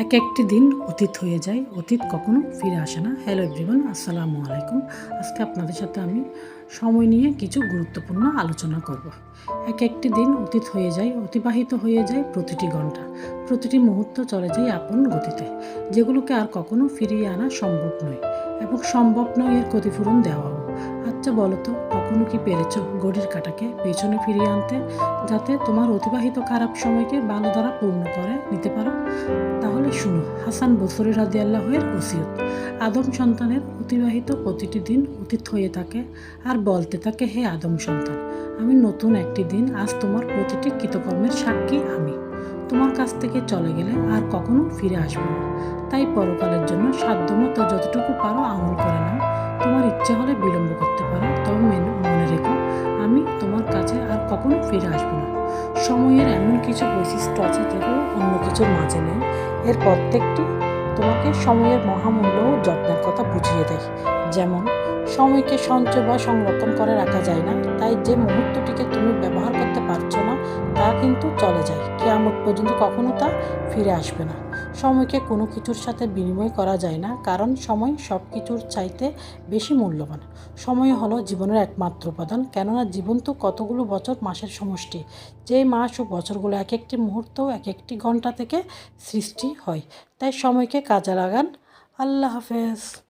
এক একটি দিন অতীত হয়ে যায়, অতীত কখনো ফিরে আসে না। হ্যালো এভরিওয়ান, আসসালামু আলাইকুম। আজকে আপনাদের সাথে আমি সময় নিয়ে কিছু গুরুত্বপূর্ণ আলোচনা করব। এক একটি দিন অতীত হয়ে যায়, অতিবাহিত হয়ে যায় প্রতিটি ঘন্টা, প্রতিটি মুহূর্ত চলে যায় আপন গতিতে, যেগুলোকে আর কখনো ফিরিয়ে আনা সম্ভব নয় এবং সম্ভব নয় এর ক্ষতিপূরণ দেওয়াও। আচ্ছা বলো তো, কখনো কি পেরেছো ঘড়ির কাঁটাকে পেছনে ফিরিয়ে আনতে, যাতে তোমার অতিবাহিত খারাপ সময়কে ভালো দ্বারা পূর্ণ করে নিতে পারো? তাহলে শুনো হাসান বসরি রাদিয়াল্লাহু এর ওসিয়ত। আদম সন্তানের অতিবাহিত প্রতিটি দিন অতীত হয়ে থাকে আর বলতে থাকে, হে আদম সন্তান, আমি নতুন একটি দিন, আজ তোমার প্রতিটি কৃতকর্মের সাক্ষী আমি। তোমার কাছ থেকে চলে গেলে আর কখনো ফিরে আসবো না। তাই পরকালের জন্য সাধ্যমতো যতটুকু পারো আমল করে নাও। তোমার ইচ্ছে হলে বিলম্ব করতে পারো, তবে মনে রেখো, আমি তোমার কাছে আর কখনো ফিরে আসবো না। সময়ের এমন কিছু বৈশিষ্ট্য আছে যেগুলো অন্য কিছুর মাঝে নেই। এর প্রত্যেকটি তোমাকে সময়ের মহামূল্য ও যত্নের কথা বুঝিয়ে দেয়। যেমন, সময়কে সঞ্চয় বা সংরক্ষণ করে রাখা যায় না, তাই যে মুহূর্তটিকে তুমি ব্যবহার করতে পারছো না তা কিন্তু চলে যায়, কিয়ামত পর্যন্ত কখনো তা ফিরে আসবে না। সময়কে কোনো কিছুর সাথে বিনিময় করা যায় না, কারণ সময় সব কিছুর চাইতে বেশি মূল্যবান। সময় হলো জীবনের একমাত্র উপাদান, কেননা জীবন তো কতগুলো বছর মাসের সমষ্টি। যে মাস ও বছরগুলো এক একটি মুহূর্ত, এক একটি ঘন্টা থেকে সৃষ্টি হয়। তাই সময়কে কাজে লাগান। আল্লাহ হাফেজ।